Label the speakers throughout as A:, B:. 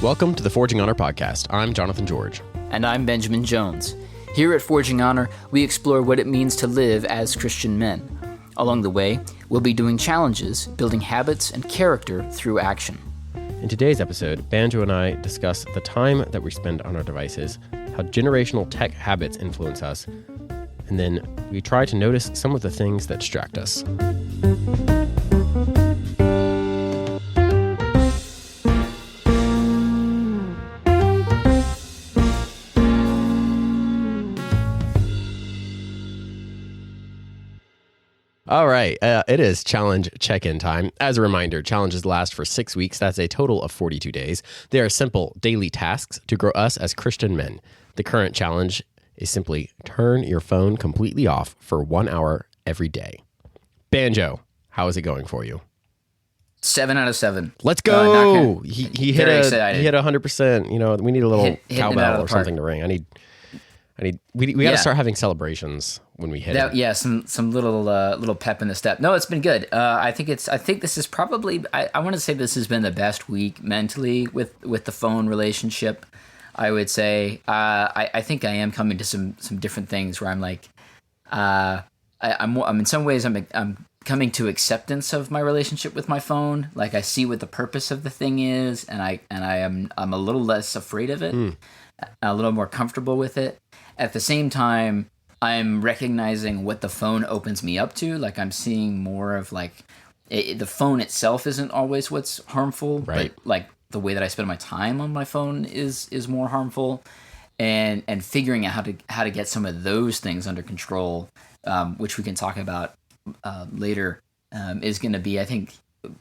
A: Welcome to the Forging Honor podcast. I'm Jonathan George.
B: And I'm Benjamin Jones. Here at Forging Honor, we explore what it means to live as Christian men. Along the way, we'll be doing challenges, building habits and character through action.
A: In today's episode, Banjo and I discuss the time that we spend on our devices, how generational tech habits influence us, and then we try to notice some of the things that distract us. All right, it is challenge check-in time. As a reminder, challenges last for 6 weeks. That's a total of 42 days. They are simple daily tasks to grow us as Christian men. The current challenge is simply turn your phone completely off for 1 hour every day. Banjo, how is it going for you?
B: 7 out of 7.
A: Let's go!
B: He hit
A: 100%. You know, we need a little cowbell or something to ring. We got to start having celebrations when we hit it.
B: Yeah, some little pep in the step. No, it's been good. I think this is probably, I want to say this has been the best week mentally with the phone relationship. I would say I think I am coming to some different things where I'm like I'm in some ways I'm coming to acceptance of my relationship with my phone. Like I see what the purpose of the thing is, and I'm a little less afraid of it, a little more comfortable with it. At the same time, I'm recognizing what the phone opens me up to. Like I'm seeing more of like the phone itself isn't always what's harmful,
A: right?
B: But like the way that I spend my time on my phone is more harmful, and figuring out how to get some of those things under control, which we can talk about later, is going to be, I think,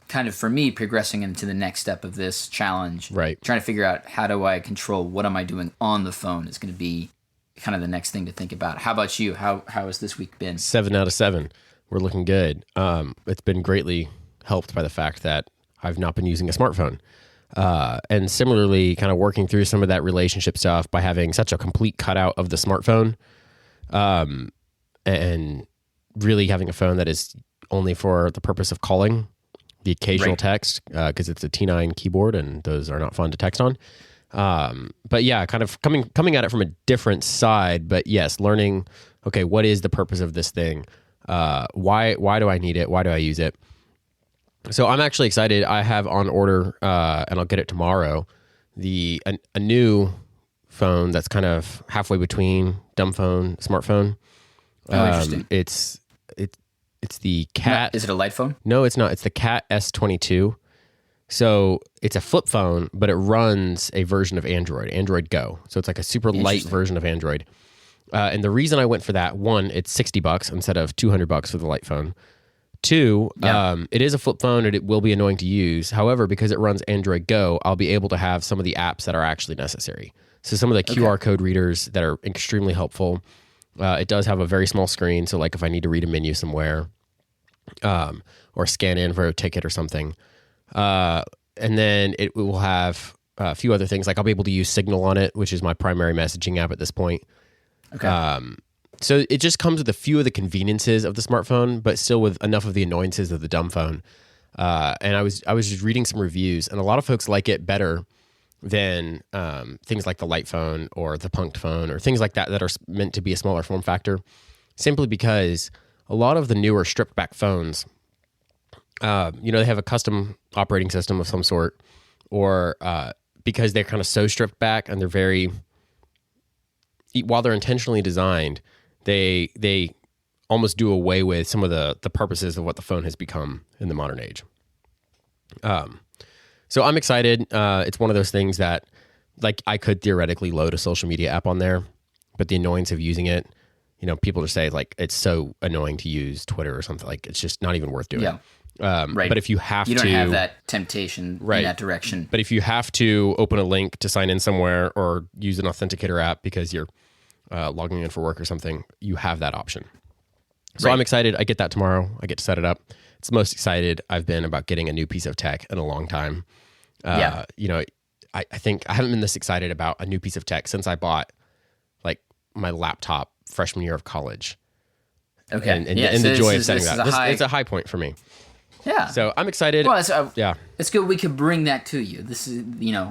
B: kind of for me progressing into the next step of this challenge.
A: Right.
B: Trying to figure out how do I control what am I doing on the phone is going to be kind of the next thing to think about. How about you? How has this week been?
A: 7 out of 7. We're looking good. It's been greatly helped by the fact that I've not been using a smartphone. And similarly, kind of working through some of that relationship stuff by having such a complete cutout of the smartphone, and really having a phone that is only for the purpose of calling, the occasional text, because it's a T9 keyboard and those are not fun to text on. But yeah, kind of coming at it from a different side, but yes, learning, okay, what is the purpose of this thing? Why do I need it? Why do I use it? So I'm actually excited. I have on order, and I'll get it tomorrow, a new phone that's kind of halfway between dumb phone, smartphone.
B: Interesting.
A: It's the Cat.
B: Is it a light phone?
A: No, it's not. It's the Cat S22. So it's a flip phone, but it runs a version of Android Go. So it's like a super light version of Android. And the reason I went for that, one, it's $60 instead of $200 for the light phone. Two, it is a flip phone and it will be annoying to use. However, because it runs Android Go, I'll be able to have some of the apps that are actually necessary. So some of the QR code readers that are extremely helpful. It does have a very small screen. So like if I need to read a menu somewhere, or scan in for a ticket or something. And then it will have a few other things. Like I'll be able to use Signal on it, which is my primary messaging app at this point.
B: Okay.
A: So it just comes with a few of the conveniences of the smartphone, but still with enough of the annoyances of the dumb phone. And I was just reading some reviews, and a lot of folks like it better than things like the light phone or the punked phone or things like that are meant to be a smaller form factor, simply because a lot of the newer stripped back phones, they have a custom operating system of some sort, or because they're kind of so stripped back and they're very, while they're intentionally designed, they almost do away with some of the purposes of what the phone has become in the modern age. So I'm excited. It's one of those things that, like, I could theoretically load a social media app on there, but the annoyance of using it, people just say like it's so annoying to use Twitter or something, like it's just not even worth doing.
B: Yeah. Right.
A: But if you have
B: you don't have that temptation in that direction.
A: But if you have to open a link to sign in somewhere or use an authenticator app because you're logging in for work or something, you have that option. So I'm excited. I get that tomorrow. I get to set it up. It's the most excited I've been about getting a new piece of tech in a long time. I think I haven't been this excited about a new piece of tech since I bought like my laptop freshman year of college.
B: Okay.
A: And the joy of setting that. It's a high point for me.
B: Yeah.
A: So I'm excited.
B: Well,
A: Yeah.
B: it's good we could bring that to you. This is,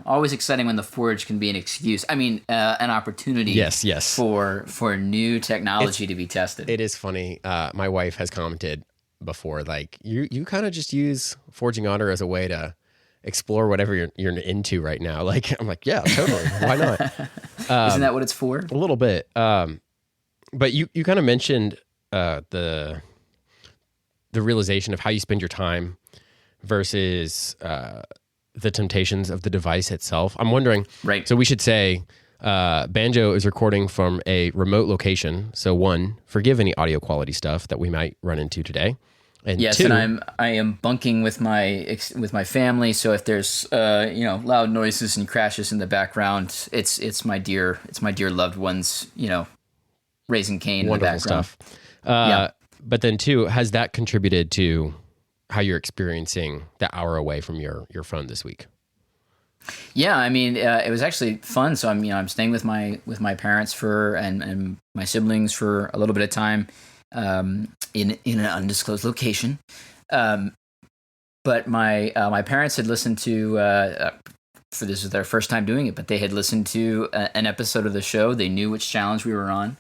B: always exciting when the Forge can be an excuse. I mean, an opportunity.
A: Yes.
B: For new technology to be tested.
A: It is funny. My wife has commented before, like, you kind of just use Forging Honor as a way to explore whatever you're into right now. Like, I'm like, yeah, totally. Why not?
B: Isn't that what it's for?
A: A little bit. But you kind of mentioned the realization of how you spend your time versus the temptations of the device itself. I'm wondering,
B: right.
A: So we should say Banjo is recording from a remote location. So one, forgive any audio quality stuff that we might run into today. And
B: yes,
A: two,
B: and I am bunking with my family. So if there's loud noises and crashes in the background, it's my dear loved ones, raising Cain in the background.
A: Stuff. But then two, has that contributed to how you're experiencing the hour away from your phone this week?
B: Yeah, I mean, it was actually fun. So I'm staying with my parents and my siblings for a little bit of time. In an undisclosed location, but my parents had listened to for this was their first time doing it, but they had listened to an episode of the show. They knew which challenge we were on,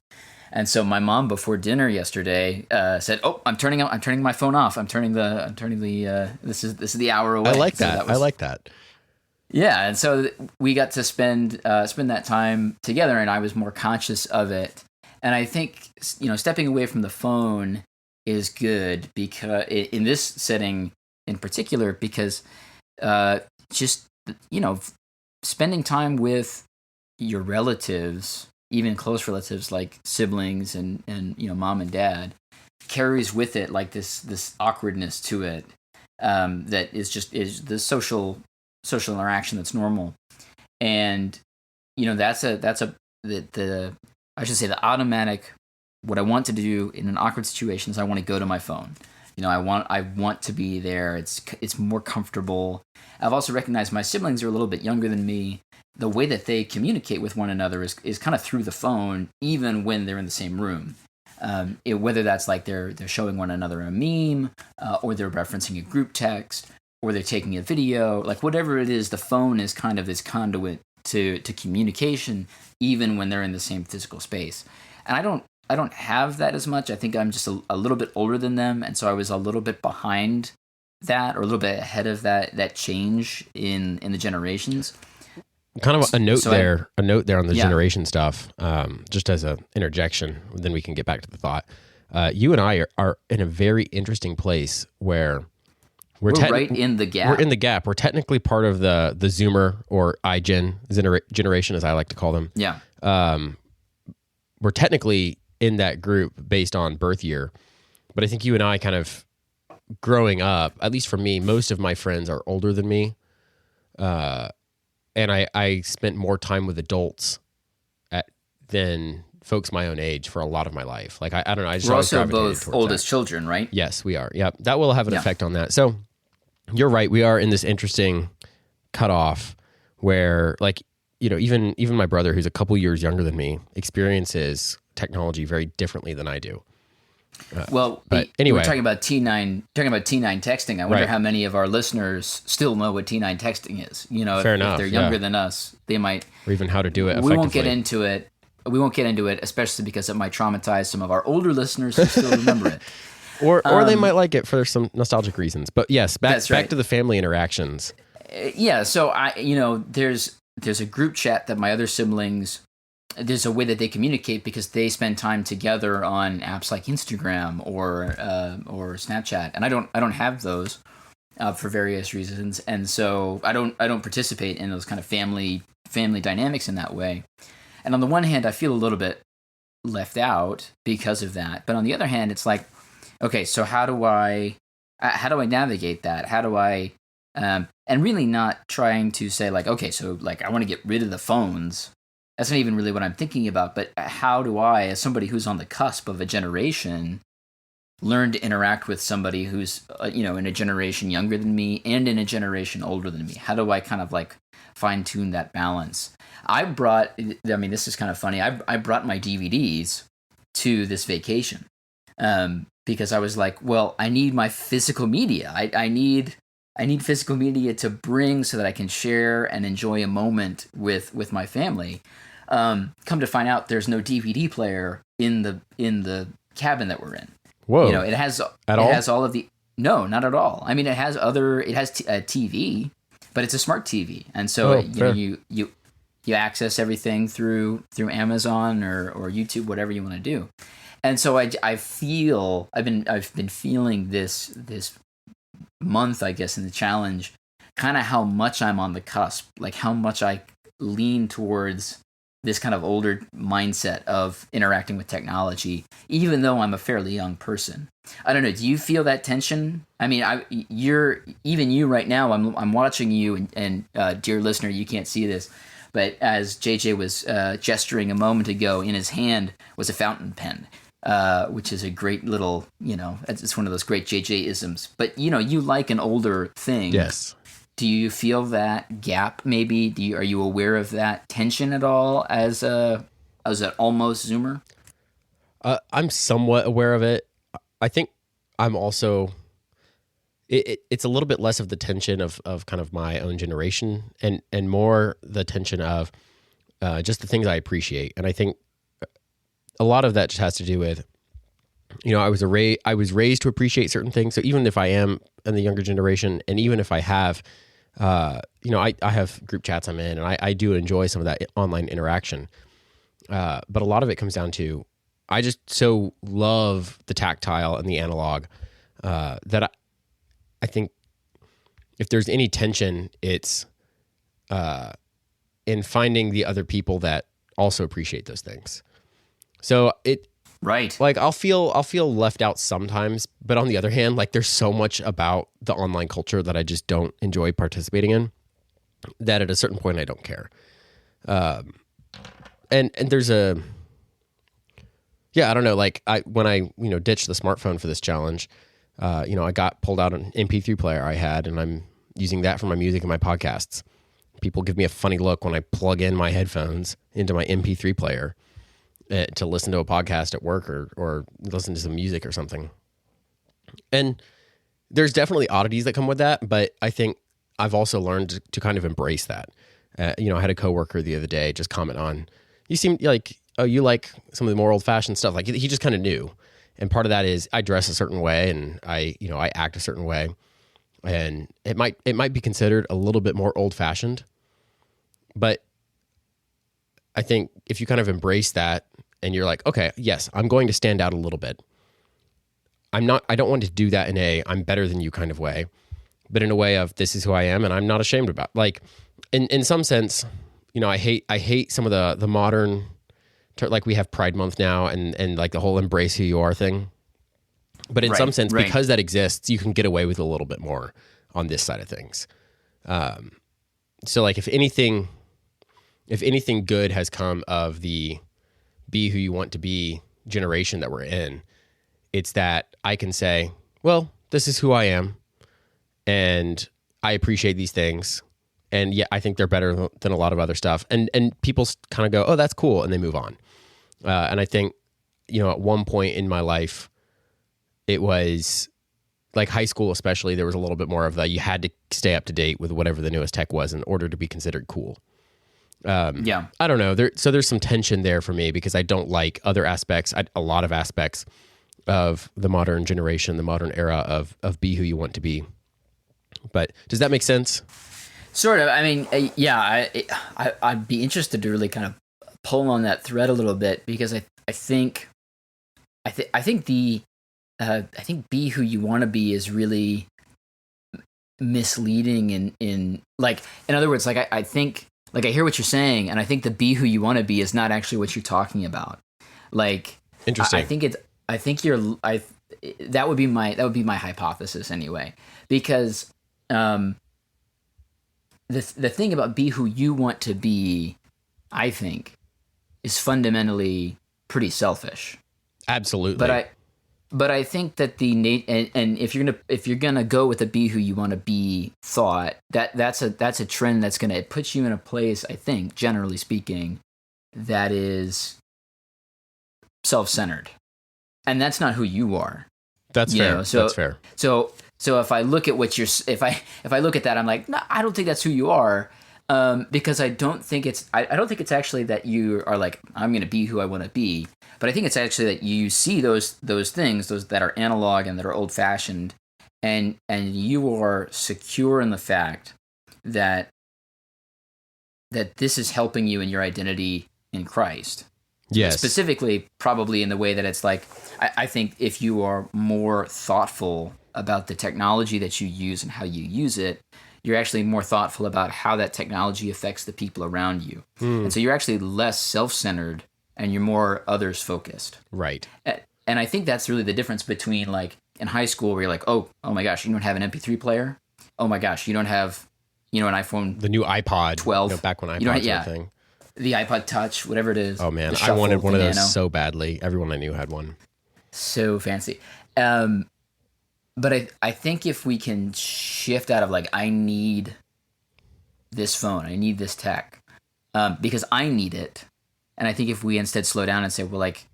B: and so my mom before dinner yesterday said, "Oh, I'm turning my phone off. I'm turning the this is the hour away."
A: I like that.
B: So
A: I like that.
B: Yeah, and so we got to spend that time together, and I was more conscious of it. And I think, stepping away from the phone is good because in this setting in particular, because just, spending time with your relatives, even close relatives like siblings and mom and dad, carries with it like this awkwardness to it that is the social interaction that's normal. And, I should say the automatic, what I want to do in an awkward situation is I want to go to my phone. I want to be there. It's more comfortable. I've also recognized my siblings are a little bit younger than me. The way that they communicate with one another is kind of through the phone, even when they're in the same room. Whether that's like they're showing one another a meme, or they're referencing a group text, or they're taking a video, like whatever it is, the phone is kind of this conduit to communication, even when they're in the same physical space. And I don't have that as much. I think I'm just a little bit older than them, and so I was a little bit behind that, or a little bit ahead of that change in the generations.
A: Kind of a note there on the generation stuff, just as an interjection, then we can get back to the thought. You and I are in a very interesting place where we're
B: right in the gap.
A: We're in the gap. We're technically part of the Zoomer or iGen generation, as I like to call them.
B: Yeah.
A: We're technically in that group based on birth year, but I think you and I kind of growing up, at least for me, most of my friends are older than me. And I spent more time with adults than folks my own age for a lot of my life. Like, I don't know. I just
B: We're also both oldest children, right?
A: Yes, we are. Yep. That will have an effect on that. So you're right. We are in this interesting cutoff where, like, even my brother, who's a couple years younger than me, experiences technology very differently than I do.
B: But anyway, we're talking about T9 texting. I wonder how many of our listeners still know what T9 texting is.
A: Fair enough,
B: if they're younger than us, they might.
A: Or even how to do it effectively.
B: We won't get into it, especially because it might traumatize some of our older listeners who still remember it.
A: Or they might like it for some nostalgic reasons. But yes, back to the family interactions.
B: Yeah, so there's a group chat that my other siblings, there's a way that they communicate because they spend time together on apps like Instagram or Snapchat, and I don't have those for various reasons, and so I don't participate in those kind of family dynamics in that way. And on the one hand, I feel a little bit left out because of that, but on the other hand, it's like, okay, so how do I navigate that? How do I and really not trying to say like, okay, so like I want to get rid of the phones. That's not even really what I'm thinking about, but how do I, as somebody who's on the cusp of a generation, learn to interact with somebody who's, in a generation younger than me and in a generation older than me? How do I kind of like fine tune that balance? This is kind of funny. I brought my DVDs to this vacation because I was like, well, I need my physical media. I need physical media to bring so that I can share and enjoy a moment with my family. Come to find out, there's no DVD player in the cabin that we're in.
A: Whoa!
B: You know, it has all of the no, not at all. I mean, it has a TV, but it's a smart TV, and so you access everything through Amazon or YouTube, whatever you want to do. And so I've been feeling this month, I guess, in the challenge, kind of how much I'm on the cusp, like how much I lean towards this kind of older mindset of interacting with technology, even though I'm a fairly young person. I don't know. Do you feel that tension? I mean, you right now. I'm watching you, and dear listener, you can't see this, but as JJ was gesturing a moment ago, in his hand was a fountain pen, which is a great little, it's one of those great JJ isms. But you like an older thing.
A: Yes.
B: Do you feel that gap? Maybe are you aware of that tension at all as an almost Zoomer?
A: I'm somewhat aware of it. I think I'm also. It's a little bit less of the tension of kind of my own generation and more the tension of just the things I appreciate. And I think a lot of that just has to do with, I was raised to appreciate certain things. So even if I am in the younger generation, and even if I have, I have group chats I'm in, and I do enjoy some of that online interaction. But a lot of it comes down to, I just so love the tactile and the analog that I think if there's any tension, it's in finding the other people that also appreciate those things. So
B: right,
A: like I'll feel left out sometimes, but on the other hand, like there's so much about the online culture that I just don't enjoy participating in, that at a certain point I don't care. And there's I don't know, like when I ditched the smartphone for this challenge, I got pulled out an MP3 player I had, and I'm using that for my music and my podcasts. People give me a funny look when I plug in my headphones into my MP3 player to listen to a podcast at work or listen to some music or something. And there's definitely oddities that come with that, but I think I've also learned to kind of embrace that. I had a coworker the other day just comment on, you seem like, oh, you like some of the more old-fashioned stuff. Like he just kind of knew. And part of that is I dress a certain way, and I act a certain way, and it might be considered a little bit more old-fashioned, but I think if you kind of embrace that and you're like, okay, yes, I'm going to stand out a little bit. I don't want to do that in a I'm better than you kind of way, but in a way of this is who I am and I'm not ashamed about. Like in some sense, I hate some of the modern, like we have Pride Month now and like the whole embrace who you are thing. But in some sense, because that exists, you can get away with a little bit more on this side of things. So like if anything good has come of the be who you want to be generation that we're in, it's that I can say, well, this is who I am and I appreciate these things. And yeah, I think they're better than a lot of other stuff. And people kind of go, oh, that's cool. And they move on. And I think, at one point in my life, it was like high school, especially, there was a little bit more of you had to stay up to date with whatever the newest tech was in order to be considered cool. I don't know. There's some tension there for me because I don't like other aspects, a lot of aspects of the modern generation, the modern era of be who you want to be. But does that make sense?
B: Sort of. I mean, I'd be interested to really kind of pull on that thread a little bit because I think be who you want to be is really misleading in other words, like I think, like I hear what you're saying, and I think the be who you want to be is not actually what you're talking about. Like,
A: interesting.
B: That would be my hypothesis anyway, because the thing about be who you want to be, I think, is fundamentally pretty selfish.
A: Absolutely.
B: But I think that and if you're gonna go with the be who you want to be thought, that's a trend that's gonna put you in a place, I think, generally speaking, that is self-centered, and that's not who you are.
A: That's
B: You
A: fair.
B: know,
A: That's fair.
B: So if I look at what you're, if I look at that, I'm like, no, I don't think that's who you are, because I don't think I don't think it's actually that you are like, I'm going to be who I want to be, but I think it's actually that you see those things, those that are analog and that are old fashioned, and you are secure in the fact that this is helping you in your identity in Christ.
A: Yes.
B: Specifically, probably in the way that it's like, I think if you are more thoughtful about the technology that you use and how you use it, you're actually more thoughtful about how that technology affects the people around you. And so you're actually less self-centered and you're more others focused.
A: Right.
B: And I think that's really the difference between like in high school where you're like, oh my gosh, you don't have an MP3 player. Oh my gosh, you don't have, an iPhone.
A: The new iPod
B: 12.
A: Back when iPods were a thing.
B: The iPod Touch, whatever it is.
A: Oh man,
B: Shuffle,
A: I wanted one of those
B: Nano.
A: so badly. Everyone I knew had one.
B: So fancy. But I think if we can shift out of like, I need this phone, I need this tech, because I need it. And I think if we instead slow down and say, well, like,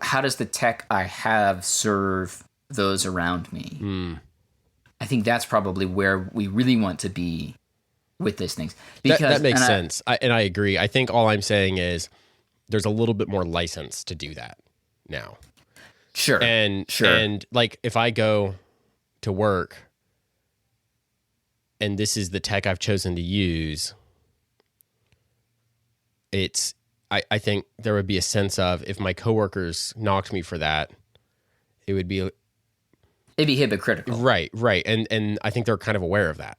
B: how does the tech I have serve those around me? I think that's probably where we really want to be with these things. Because
A: that makes sense. I agree. I think all I'm saying is there's a little bit more license to do that now.
B: Sure.
A: And like if I go to work and this is the tech I've chosen to use, I think there would be a sense of if my coworkers knocked me for that, it'd be
B: hypocritical.
A: Right. And I think they're kind of aware of that.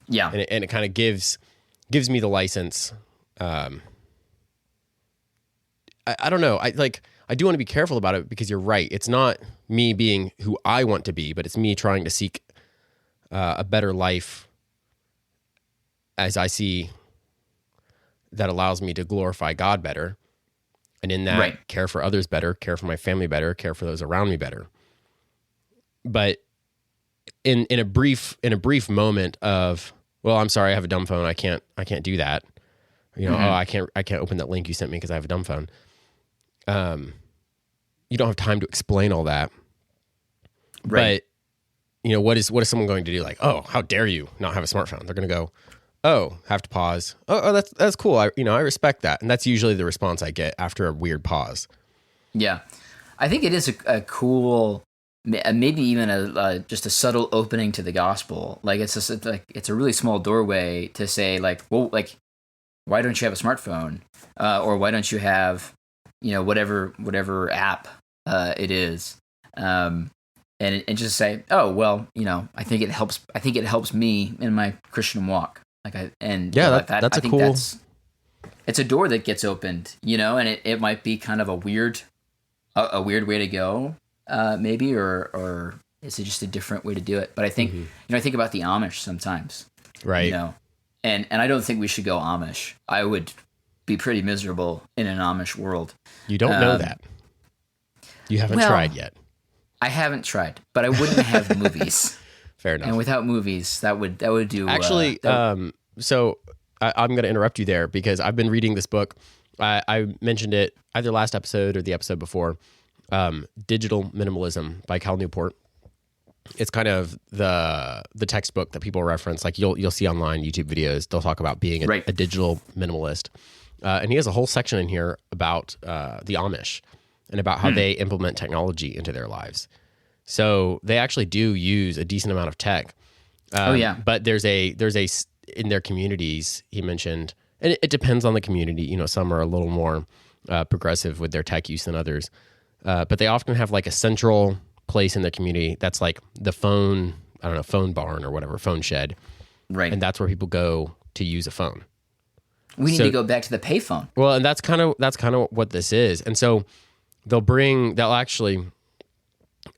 B: Yeah.
A: And it kind of gives me the license. I don't know. I do want to be careful about it because you're right. It's not me being who I want to be, but it's me trying to seek a better life as I see that allows me to glorify God better. And in that, care for others better, care for my family better, care for those around me better. But in a brief moment of, well, I'm sorry, I have a dumb phone. I can't do that. Oh, I can't open that link you sent me because I have a dumb phone. You don't have time to explain all that.
B: Right.
A: But what is someone going to do? Like, oh, how dare you not have a smartphone? They're going to go, oh, have to pause. Oh, that's cool. I respect that. And that's usually the response I get after a weird pause.
B: Yeah. I think it is a cool, maybe even just a subtle opening to the gospel. Like it's a really small doorway to say like, well, like, why don't you have a smartphone? Or why don't you have, whatever app it is, and just say, oh well, I think it helps me in my Christian walk. It's a door that gets opened, and it might be kind of a weird way to go, maybe, or is it just a different way to do it? But I think I think about the Amish sometimes,
A: right?
B: And I don't think we should go Amish. I would be pretty miserable in an Amish world.
A: You don't know that. You haven't tried yet.
B: I haven't tried, but I wouldn't have movies.
A: Fair enough.
B: And without movies, that would do.
A: Actually, so I'm going to interrupt you there because I've been reading this book. I mentioned it either last episode or the episode before. Digital Minimalism by Cal Newport. It's kind of the textbook that people reference. Like you'll see online YouTube videos. They'll talk about being a digital minimalist. And he has a whole section in here about the Amish and about how they implement technology into their lives. So they actually do use a decent amount of tech. But there's a in their communities, he mentioned, and it depends on the community. Some are a little more progressive with their tech use than others. But they often have like a central place in the community that's like the phone barn or whatever, phone shed.
B: Right.
A: And that's where people go to use a phone.
B: We need to go back to the payphone.
A: Well, and that's kind of what this is. And so they'll actually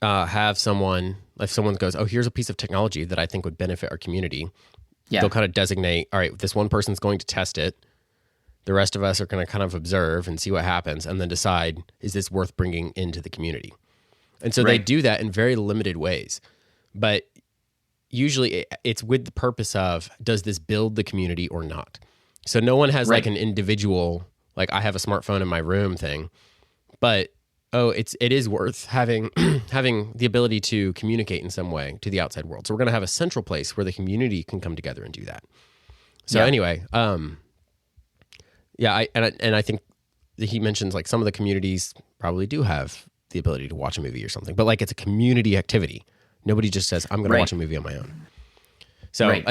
A: have someone, if someone goes, oh, here's a piece of technology that I think would benefit our community. Yeah. They'll kind of designate, all right, this one person's going to test it. The rest of us are going to kind of observe and see what happens and then decide, is this worth bringing into the community? And so they do that in very limited ways. But usually it's with the purpose of, does this build the community or not? So no one has like an individual, like I have a smartphone in my room thing, but oh, it is worth having having the ability to communicate in some way to the outside world. So we're going to have a central place where the community can come together and do that. So anyway, yeah, I think that he mentions like some of the communities probably do have the ability to watch a movie or something, but like it's a community activity. Nobody just says, I'm going to watch a movie on my own. So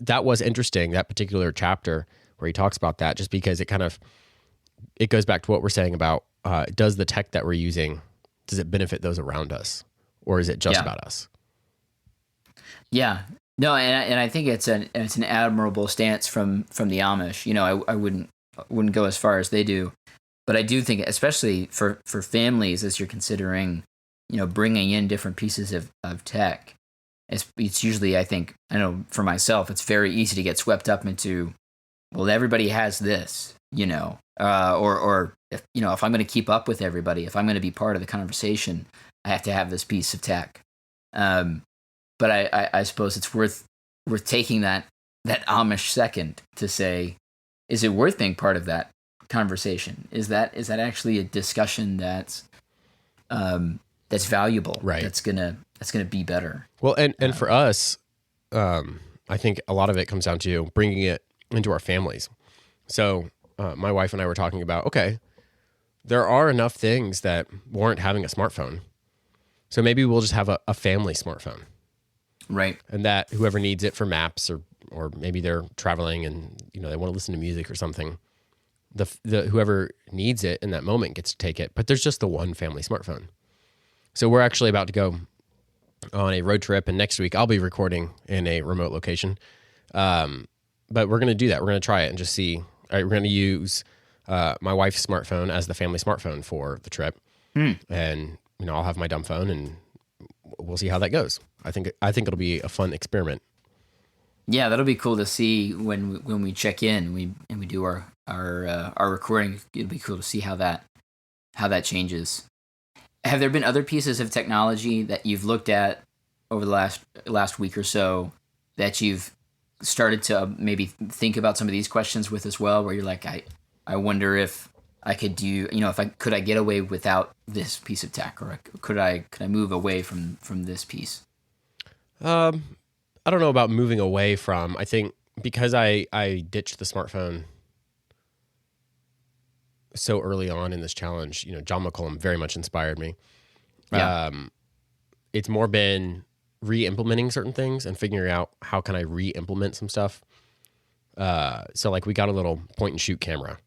A: that was interesting, that particular chapter where he talks about that, just because it goes back to what we're saying about, does the tech that we're using, does it benefit those around us, or is it just about us?
B: Yeah. No, and I think it's an admirable stance from the Amish. You know, I wouldn't go as far as they do, but I do think, especially for families, as you're considering, you know, bringing in different pieces of tech, it's usually, I think, I know for myself, it's very easy to get swept up into, well, everybody has this, you know, or if, you know, if I'm going to keep up with everybody, if I'm going to be part of the conversation, I have to have this piece of tech. But I suppose it's worth taking that Amish second to say, is it worth being part of that conversation? Is that actually a discussion that's valuable?
A: Right.
B: That's gonna be better.
A: Well, and for us, I think a lot of it comes down to bringing it into our families. So my wife and I were talking about, okay, there are enough things that warrant having a smartphone. So maybe we'll just have a family smartphone.
B: Right.
A: And that whoever needs it for maps or maybe they're traveling and, you know, they want to listen to music or something, the whoever needs it in that moment gets to take it. But there's just the one family smartphone. So we're actually about to go on a road trip, and next week I'll be recording in a remote location. But we're going to do that. We're going to try it and just see. All right, we're going to use my wife's smartphone as the family smartphone for the trip. And, you know, I'll have my dumb phone and we'll see how that goes. I think it'll be a fun experiment.
B: Yeah, that'll be cool to see when we check in and we do our recording. It'll be cool to see how that changes. Have there been other pieces of technology that you've looked at over the last week or so that you've started to maybe think about some of these questions with as well, where you're like, I wonder if I could do, you know, could I get away without this piece of tech, or could I move away from this piece?
A: I don't know about moving away from. I think because I ditched the smartphone so early on in this challenge, you know, John McCollum very much inspired me.
B: Yeah.
A: It's more been re-implementing certain things and figuring out how can I re-implement some stuff. So like we got a little point and shoot camera,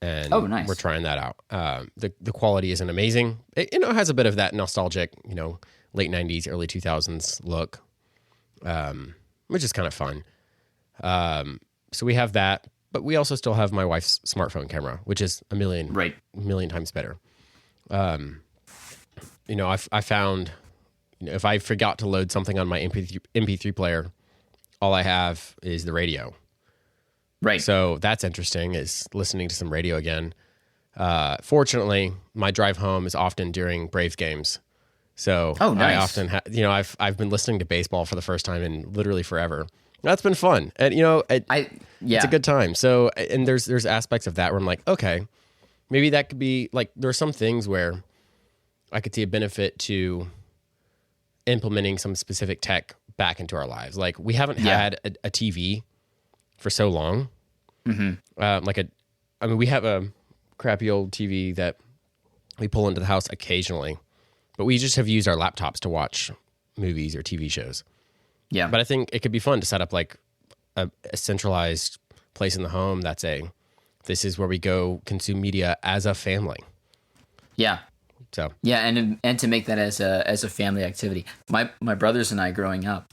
A: and
B: nice.
A: We're trying that out. The quality isn't amazing. It, you know, has a bit of that nostalgic, you know, late 90s, early 2000s look, which is kind of fun. So we have that, but we also still have my wife's smartphone camera, which is a million times better. You know, I found, you know, if I forgot to load something on my MP3 player, all I have is the radio.
B: Right.
A: So that's interesting, is listening to some radio again. Fortunately, my drive home is often during Braves games. So
B: nice.
A: I often you know, I've been listening to baseball for the first time in literally forever. That's been fun. And, you know, it's a good time. So, and there's aspects of that where I'm like, okay, maybe that could be like, there are some things where I could see a benefit to implementing some specific tech back into our lives. Like we haven't had a TV for so long. Mm-hmm. We have a crappy old TV that we pull into the house occasionally, but we just have used our laptops to watch movies or TV shows.
B: Yeah.
A: But I think it could be fun to set up like a centralized place in the home that's this is where we go consume media as a family.
B: Yeah.
A: So
B: yeah, and to make that as a family activity. My brothers and I growing up,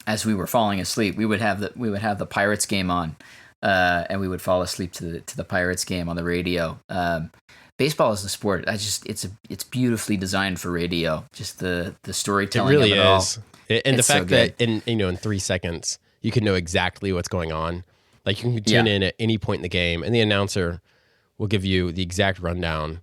B: as we were falling asleep, we would have the Pirates game on, and we would fall asleep to the Pirates game on the radio. Baseball is a sport. It's beautifully designed for radio. Just the storytelling.
A: It really
B: of it
A: is.
B: All.
A: And the fact that in 3 seconds you can know exactly what's going on. Like you can tune in at any point in the game, and the announcer will give you the exact rundown,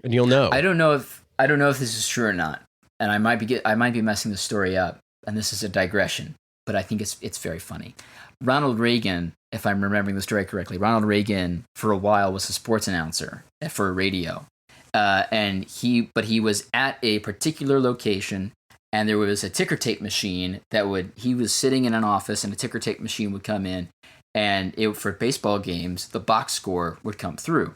A: and you'll know.
B: I don't know if this is true or not, and I might be messing the story up, and this is a digression. but I think it's very funny. Ronald Reagan, if I'm remembering the story correctly, Ronald Reagan for a while was a sports announcer for radio, and he was at a particular location, and there was a ticker tape machine he was sitting in an office, and a ticker tape machine would come in, and for baseball games, the box score would come through,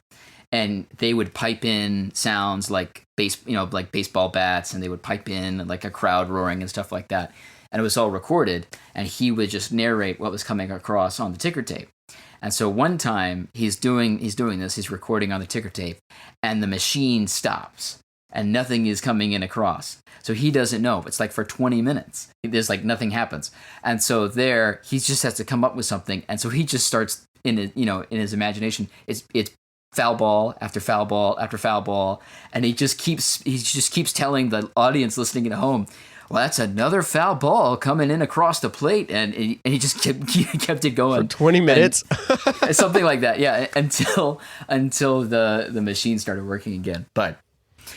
B: and they would pipe in sounds like like baseball bats, and they would pipe in like a crowd roaring and stuff like that. And it was all recorded, and he would just narrate what was coming across on the ticker tape. And so one time he's doing this, he's recording on the ticker tape, and the machine stops, and nothing is coming in across. So he doesn't know. It's like for 20 minutes, there's like nothing happens. And so he just has to come up with something. And so he just starts in his imagination, it's foul ball after foul ball after foul ball, and he just keeps telling the audience listening at home, well, that's another foul ball coming in across the plate, and he just kept it going
A: for 20 minutes,
B: something like that. Yeah, until the machine started working again. But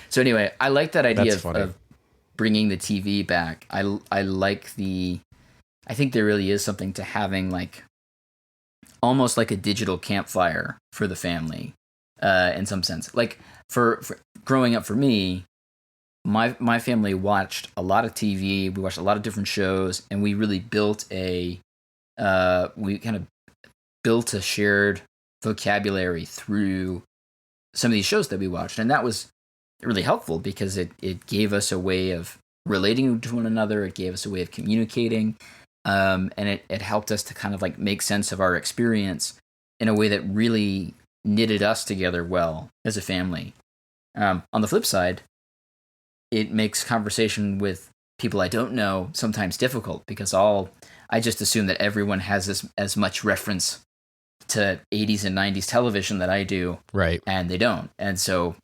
B: so anyway, I like that idea of bringing the TV back. I think there really is something to having like almost like a digital campfire for the family, in some sense. Like for growing up for me. My family watched a lot of TV. We watched a lot of different shows, and we really built a shared vocabulary through some of these shows that we watched, and that was really helpful because it gave us a way of relating to one another. It gave us a way of communicating, and it helped us to kind of like make sense of our experience in a way that really knitted us together well as a family. On the flip side, it makes conversation with people I don't know sometimes difficult because I just assume that everyone has as much reference to 80s and 90s television that I do.
A: Right.
B: And they don't. And so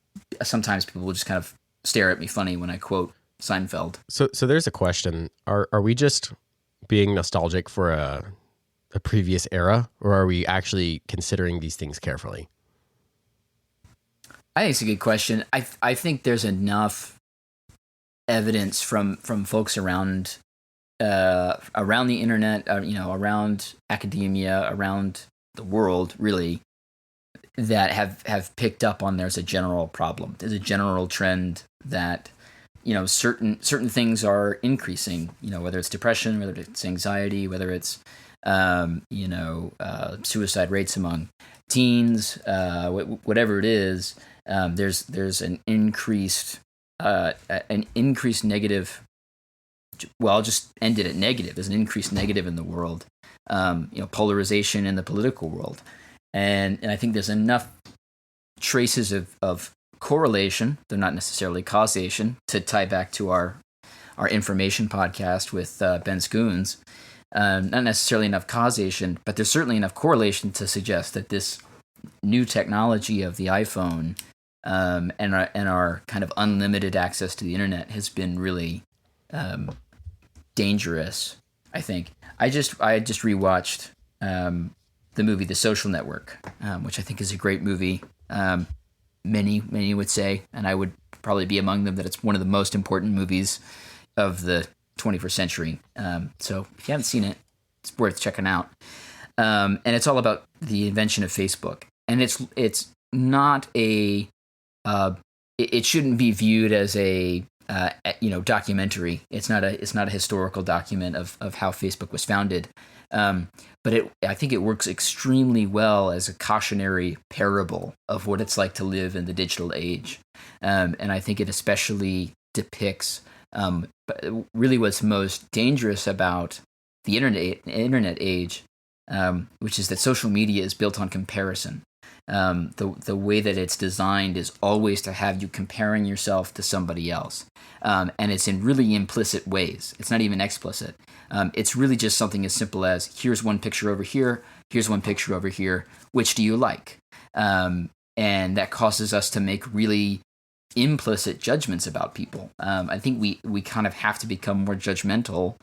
B: sometimes people will just kind of stare at me funny when I quote Seinfeld.
A: So there's a question. Are we just being nostalgic for a previous era, or are we actually considering these things carefully?
B: I think it's a good question. I think there's enough evidence from folks around the internet, around academia, around the world, really, that have picked up on there's a general problem. There's a general trend that certain things are increasing. Whether it's depression, whether it's anxiety, whether it's suicide rates among teens, whatever it is. There's an increased negative. Well, I'll just end it at negative. There's an increased negative in the world, polarization in the political world, and I think there's enough traces of correlation. They're not necessarily causation to tie back to our information podcast with Ben Schoons. Not necessarily enough causation, but there's certainly enough correlation to suggest that this new technology of the iPhone and our kind of unlimited access to the internet has been really dangerous. I think I just rewatched the movie The Social Network, which I think is a great movie. Many would say, and I would probably be among them, that it's one of the most important movies of the 21st century. So if you haven't seen it, it's worth checking out. And it's all about the invention of Facebook, and it's not a it shouldn't be viewed as a documentary. It's not a historical document of how Facebook was founded. But I think it works extremely well as a cautionary parable of what it's like to live in the digital age. And I think it especially depicts really what's most dangerous about the internet age, which is that social media is built on comparison. The way that it's designed is always to have you comparing yourself to somebody else. And it's in really implicit ways. It's not even explicit. It's really just something as simple as, here's one picture over here, here's one picture over here, which do you like? And that causes us to make really implicit judgments about people. I think we kind of have to become more judgmental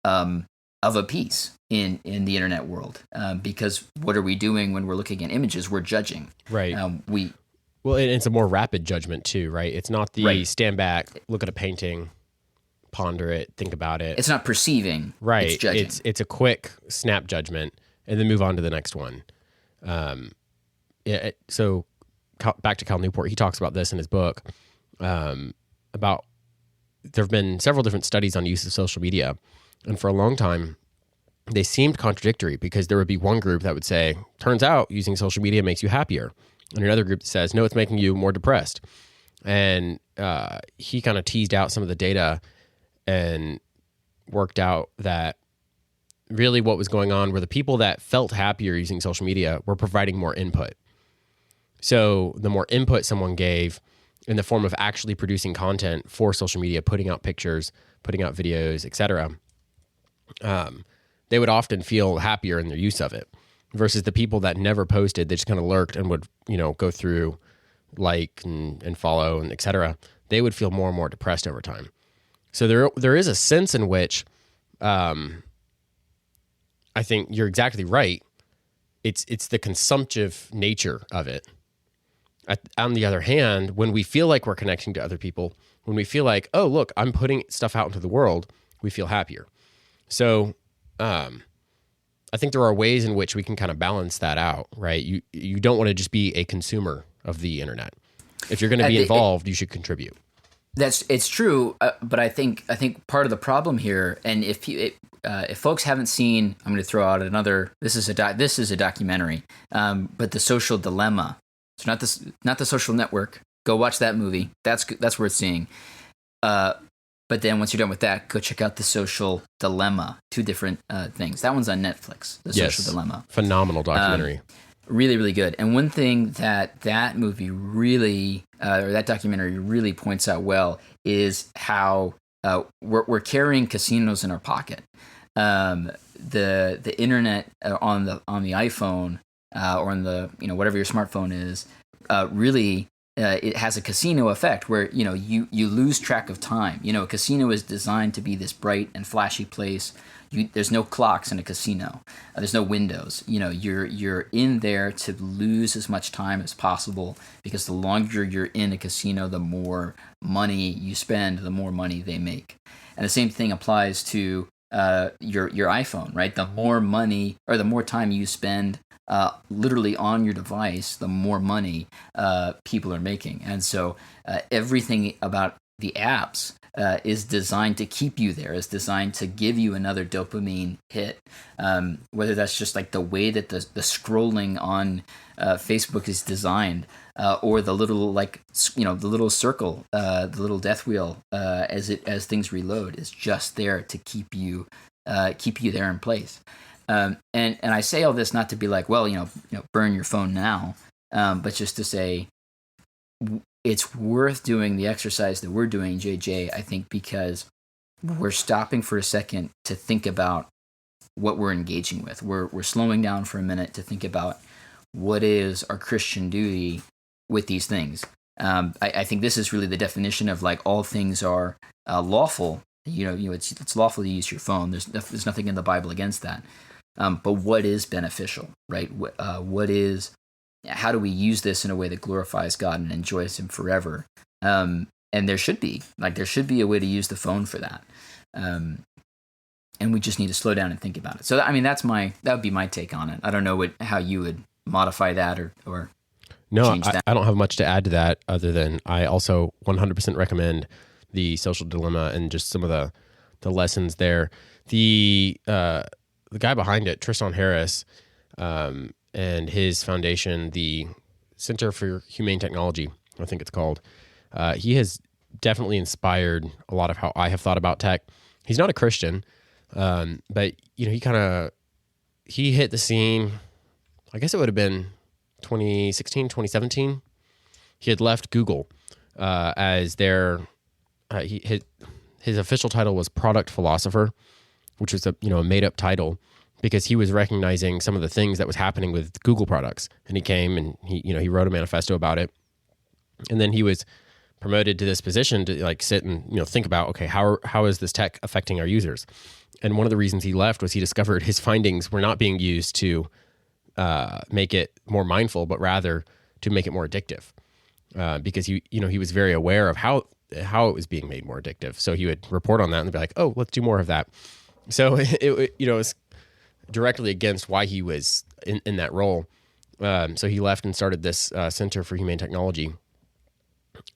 B: of a piece in the internet world, because what are we doing when we're looking at images? We're judging.
A: Right. Well, and it's a more rapid judgment too, right? It's not the stand back, look at a painting, ponder it, think about it.
B: It's not perceiving.
A: Right.
B: It's judging.
A: It's a quick snap judgment and then move on to the next one. So back to Cal Newport, he talks about this in his book, about there have been several different studies on use of social media. And for a long time, they seemed contradictory because there would be one group that would say, turns out using social media makes you happier. And another group that says, no, it's making you more depressed. And he kind of teased out some of the data and worked out that really what was going on were the people that felt happier using social media were providing more input. So the more input someone gave in the form of actually producing content for social media, putting out pictures, putting out videos, etc., they would often feel happier in their use of it versus the people that never posted. They just kind of lurked and would, go through like and follow and etc. They would feel more and more depressed over time. So there is a sense in which I think you're exactly right. It's the consumptive nature of it. On the other hand, when we feel like we're connecting to other people, when we feel like, oh, look, I'm putting stuff out into the world, we feel happier. So I think there are ways in which we can kind of balance that out, right? You don't want to just be a consumer of the internet. If you're going to be involved, you should contribute.
B: It's true, but I think part of the problem here, and if folks haven't seen, I'm going to throw out another. This is a documentary, but The Social Dilemma. So not the Social Network. Go watch that movie. That's worth seeing. But then once you're done with that, go check out The Social Dilemma. Two different things. That one's on Netflix. The Social Dilemma.
A: Phenomenal documentary.
B: Really, really good. And one thing that movie really, or that documentary really points out well, is how we're carrying casinos in our pocket. The internet on the iPhone or on the whatever your smartphone is really. It has a casino effect where you lose track of time. A casino is designed to be this bright and flashy place. There's no clocks in a casino. There's no windows. You're in there to lose as much time as possible, because the longer you're in a casino, the more money you spend, the more money they make. And the same thing applies to your iPhone, right? The more money or the more time you spend literally on your device, the more money people are making. And so everything about the apps is designed to keep you there, is designed to give you another dopamine hit. Whether that's just like the way that the scrolling on Facebook is designed, or the little the little circle, the little death wheel as things reload is just there to keep you there in place. And I say all this not to be like, well, burn your phone now, but just to say it's worth doing the exercise that we're doing, JJ, I think, because we're stopping for a second to think about what we're engaging with. We're slowing down for a minute to think about what is our Christian duty with these things. I think this is really the definition of like all things are lawful. It's lawful to use your phone. There's nothing in the Bible against that. But what is beneficial, right? How do we use this in a way that glorifies God and enjoys Him forever? And there should be a way to use the phone for that. And we just need to slow down and think about it. So, I mean, that would be my take on it. I don't know how you would modify that or change that.
A: I don't have much to add to that other than I also 100% recommend The Social Dilemma and just some of the lessons there. The guy behind it, Tristan Harris, and his foundation, the Center for Humane Technology, I think it's called, he has definitely inspired a lot of how I have thought about tech. He's not a Christian, but he hit the scene, I guess it would have been 2016, 2017. He had left Google as their, his official title was product philosopher, which was a made up title, because he was recognizing some of the things that was happening with Google products. And he came and he wrote a manifesto about it. And then he was promoted to this position to like sit and think about, okay, how is this tech affecting our users? And one of the reasons he left was he discovered his findings were not being used to make it more mindful, but rather to make it more addictive. Because he was very aware of how how it was being made more addictive. So he would report on that and be like, "Oh, let's do more of that." So it's directly against why he was in that role. So he left and started this Center for Humane Technology.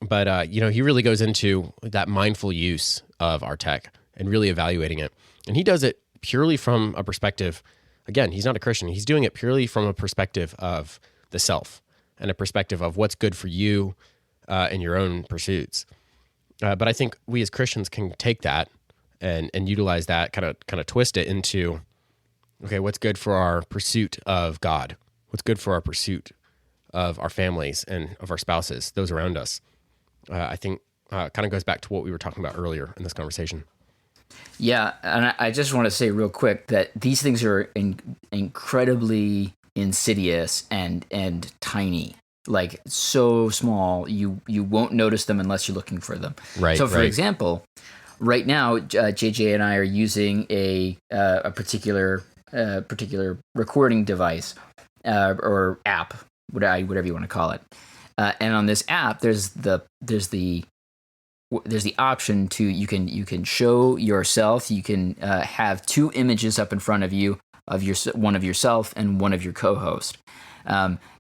A: But he really goes into that mindful use of our tech and really evaluating it. And he does it purely from a perspective. Again, he's not a Christian. He's doing it purely from a perspective of the self and a perspective of what's good for you in your own pursuits. But I think we as Christians can take that and utilize that, kind of twist it into, okay, what's good for our pursuit of God? What's good for our pursuit of our families and of our spouses, those around us? I think kind of goes back to what we were talking about earlier in this conversation.
B: Yeah, and I just want to say real quick that these things are incredibly insidious and tiny, like so small you won't notice them unless you're looking for them.
A: Right.
B: So, for example, right now, JJ and I are using a particular recording device or app, whatever you want to call it. And on this app, there's the option to you can show yourself. You can have two images up in front of you of one of yourself and one of your co-host.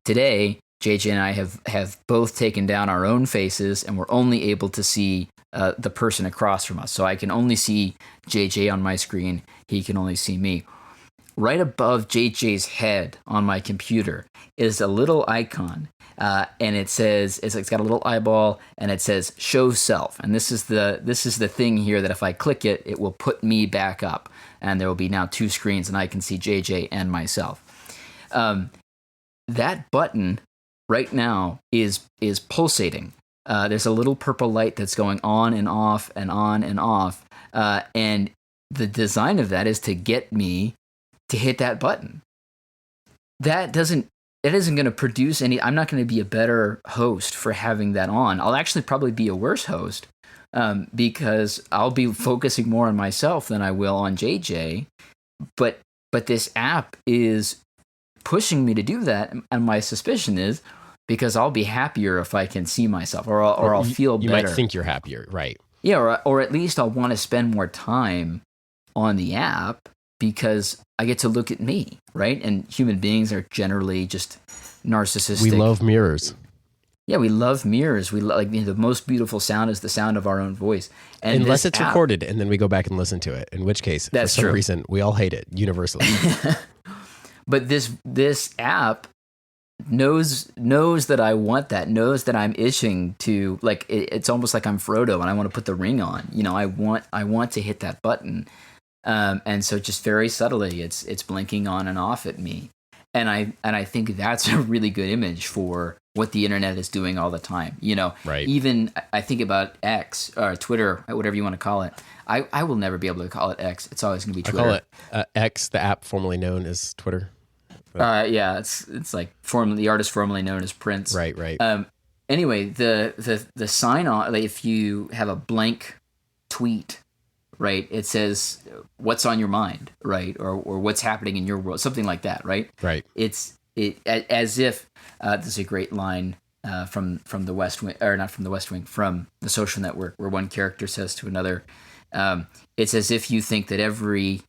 B: Today, JJ and I have both taken down our own faces, and we're only able to see the person across from us. So I can only see JJ on my screen. He can only see me. Right above JJ's head on my computer is a little icon, and it says it's got a little eyeball, and it says "Show Self." And this is the thing here that if I click it, it will put me back up, and there will be now two screens, and I can see JJ and myself. That button right now is pulsating. There's a little purple light that's going on and off and on and off, and the design of that is to get me to hit that button. That isn't going to produce any. I'm not going to be a better host for having that on. I'll actually probably be a worse host because I'll be focusing more on myself than I will on JJ. But this app is pushing me to do that, and my suspicion is because I'll be happier if I can see myself, or I'll feel better.
A: You might think you're happier, right?
B: Yeah, or at least I'll want to spend more time on the app, because I get to look at me, right? And human beings are generally just narcissistic.
A: We love mirrors.
B: Yeah, we love mirrors. We like the most beautiful sound is the sound of our own voice. And
A: unless it's recorded, and then we go back and listen to it. In which case, for some reason, we all hate it universally.
B: But this app knows that I want that. Knows that I'm itching to, like, it's almost like I'm Frodo and I want to put the ring on. I want to hit that button. And so just very subtly, it's blinking on and off at me, and I think that's a really good image for what the internet is doing all the time.
A: Right.
B: Even I think about X or Twitter, whatever you want to call it. I will never be able to call it X. It's always going to be Twitter.
A: I call it X, the app formerly known as Twitter.
B: Yeah, it's like the artist formerly known as Prince.
A: Right.
B: Anyway, the sign on, like, if you have a blank tweet, right, it says what's on your mind, right, or what's happening in your world, something like that, right?
A: Right.
B: It's as if there's a great line from the West Wing, or not from the West Wing, from The Social Network, where one character says to another, it's as if you think that every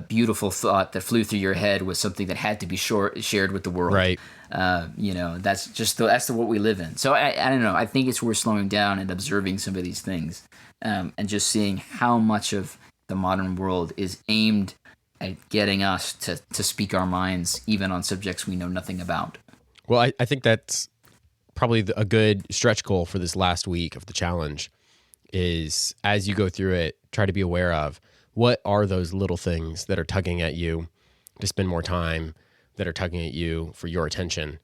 B: beautiful thought that flew through your head was something that had to be shared with the world.
A: Right.
B: That's just that's what we live in. So I don't know. I think it's worth slowing down and observing some of these things. And just seeing how much of the modern world is aimed at getting us to speak our minds, even on subjects we know nothing about.
A: Well, I think that's probably a good stretch goal for this last week of the challenge is, as you go through it, try to be aware of what are those little things that are tugging at you to spend more time, that are tugging at you for your attention.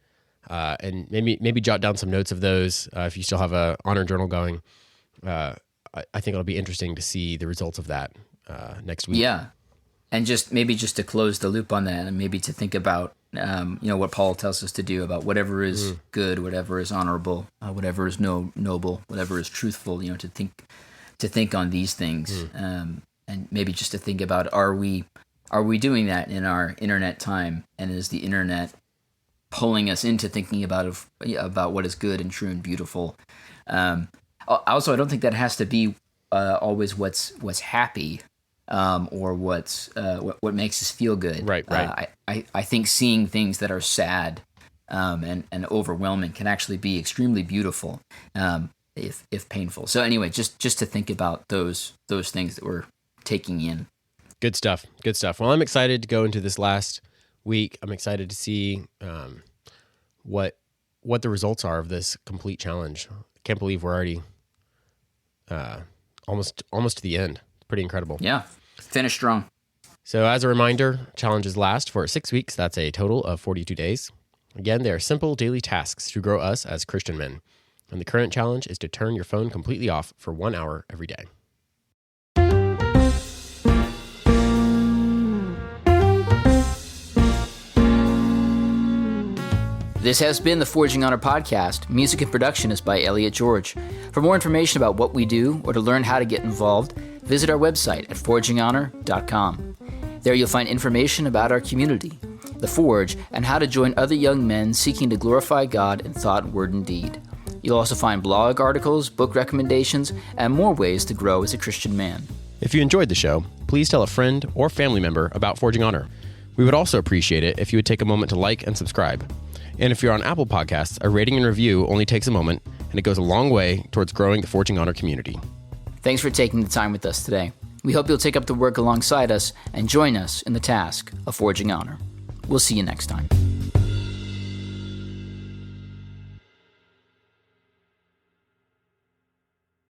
A: And maybe jot down some notes of those if you still have a honor journal going. I think it'll be interesting to see the results of that next week.
B: Yeah, and just to close the loop on that, and maybe to think about what Paul tells us to do about whatever is good, whatever is honorable, whatever is noble, whatever is truthful. To think on these things, and maybe just to think about are we doing that in our internet time, and is the internet pulling us into thinking about what is good and true and beautiful. Also, I don't think that has to be always what's happy or what makes us feel good.
A: Right.
B: I think seeing things that are sad and overwhelming can actually be extremely beautiful, if painful. So anyway, just to think about those things that we're taking in.
A: Good stuff. Well, I'm excited to go into this last week. I'm excited to see what the results are of this complete challenge. I can't believe we're already almost to the end. It's pretty incredible.
B: Yeah, finish strong.
A: So as a reminder, challenges last for 6 weeks. That's a total of 42 days. Again, they are simple daily tasks to grow us as Christian men. And the current challenge is to turn your phone completely off for 1 hour every day.
B: This has been the Forging Honor podcast. Music and production is by Elliot George. For more information about what we do or to learn how to get involved, visit our website at forginghonor.com. There you'll find information about our community, the Forge, and how to join other young men seeking to glorify God in thought, word, and deed. You'll also find blog articles, book recommendations, and more ways to grow as a Christian man.
A: If you enjoyed the show, please tell a friend or family member about Forging Honor. We would also appreciate it if you would take a moment to like and subscribe. And if you're on Apple Podcasts, a rating and review only takes a moment, and it goes a long way towards growing the Forging Honor community.
B: Thanks for taking the time with us today. We hope you'll take up the work alongside us and join us in the task of Forging Honor. We'll see you next time.